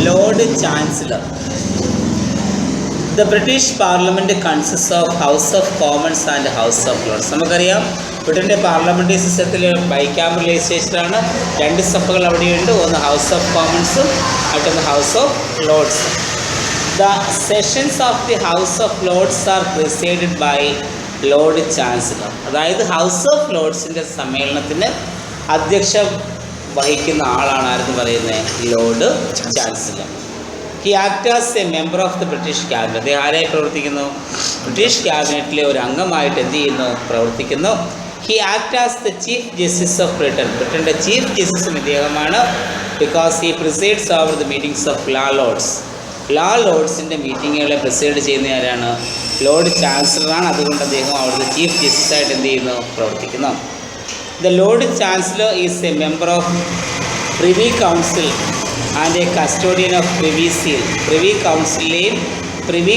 Lord Chancellor. The British Parliament consists of House of Commons and House of Lords. നമുക്കറിയാം ബ്രിട്ടൻ്റെ parliamentary സിസ്റ്റത്തിൽ ബൈക്കാമറലൈസേഷനാണ്. രണ്ട് സഭകൾ അവിടെയുണ്ട്. ഒന്ന് ഹൗസ് ഓഫ് കോമൺസും മറ്റൊന്ന് ഹൗസ് ഓഫ് ലോർഡ്സും. The sessions of the House of Lords are presided by Lord Chancellor. അതായത് ഹൗസ് ഓഫ് ലോർഡ്സിൻ്റെ സമ്മേളനത്തിന് അധ്യക്ഷ വഹിക്കുന്ന ആളാണ് ആരെന്ന് പറയുന്നത്? Lord chancellor. He acts as a member of the British cabinet. അദ്ദേഹം ആരായി പ്രവർത്തിക്കുന്നു? ബ്രിട്ടീഷ് ക്യാബിനറ്റിലെ ഒരു അംഗമായിട്ട് എന്ത് ചെയ്യുന്നു? പ്രവർത്തിക്കുന്നു. He acts as the Chief Justice of Britain. ബ്രിട്ടൻ്റെ ചീഫ് ജസ്റ്റിസും ഇദ്ദേഹമാണ്. Because he presides over the meetings of law lords. law lordsൻ്റെ മീറ്റിങ്ങുകളെ പ്രിസൈഡ് ചെയ്യുന്ന ആരാണ്? ലോർഡ് ചാൻസലറാണ്. അതുകൊണ്ട് അദ്ദേഹം അവിടുത്തെ ചീഫ് ജസ്റ്റിസായിട്ട് എന്ത് ചെയ്യുന്നു? പ്രവർത്തിക്കുന്നു. The Lord Chancellor is a member of Privy Council and a custodian of Privy Seal. Privy Councilലെയും പ്രിവി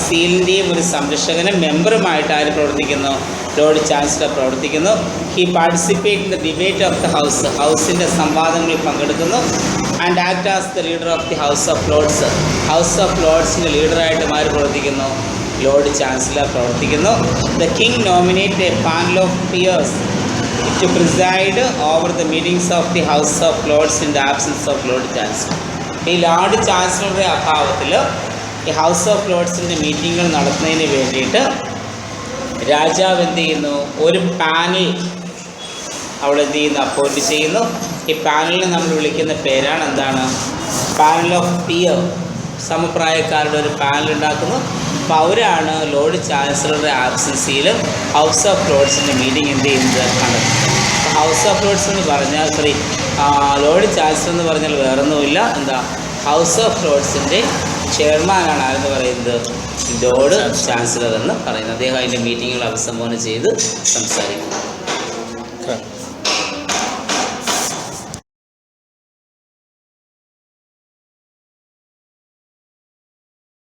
സീലിൻ്റെയും ഒരു സംരക്ഷകനും മെമ്പറുമായിട്ട് ആര് പ്രവർത്തിക്കുന്നു? ലോർഡ് ചാൻസലർ പ്രവർത്തിക്കുന്നു. He participate in the debate of the house. ഹൗസിൻ്റെ സംവാദങ്ങളിൽ പങ്കെടുക്കുന്നു. And act as the leader of the house of lords. House of ലോർഡ്സിൻ്റെ ലീഡറായിട്ട് ആര് പ്രവർത്തിക്കുന്നു? ലോർഡ് ചാൻസലർ പ്രവർത്തിക്കുന്നു. The king nominate a panel of peers to preside over the meetings of the House of Lords in the absence of Lord Chancellor. ഈ Lord ചാൻസലറുടെ അഭാവത്തിൽ ഈ house of ലോർഡ്സിൻ്റെ മീറ്റിങ്ങുകൾ നടത്തുന്നതിന് വേണ്ടിയിട്ട് രാജാവ് എന്ത് ചെയ്യുന്നു? ഒരു പാനൽ അവിടെ എന്ത് ചെയ്യുന്നു? അപ്പോയിൻറ്റ് ചെയ്യുന്നു. ഈ പാനലിനെ നമ്മൾ വിളിക്കുന്ന പേരാണ് എന്താണ്? Panel of peer. സമപ്രായക്കാരുടെ ഒരു പാനൽ ഉണ്ടാക്കുന്നു. അപ്പോൾ അവരാണ് ലോർഡ് ചാൻസലറുടെ ആബ്സൻസിയിൽ ഹൗസ് ഓഫ് ലോർഡ്സിൻ്റെ മീറ്റിംഗ് എന്ത് ചെയ്യുന്നത്? നടത്തുന്നത്. അപ്പോൾ ഹൗസ് ഓഫ് ലോർഡ്സ് എന്ന് പറഞ്ഞാൽ ലോർഡ് ചാൻസലർ എന്ന് പറഞ്ഞാൽ വേറൊന്നുമില്ല. എന്താ? ഹൗസ് ഓഫ് ലോർഡ്സിൻ്റെ ചെയർമാനാണ് ആരെന്ന് പറയുന്നത്? ലോർഡ് ചാൻസലർ എന്ന് പറയുന്നത്. അദ്ദേഹം അതിൻ്റെ മീറ്റിങ്ങുകൾ അഭിസംബോധന ചെയ്ത് സംസാരിക്കും.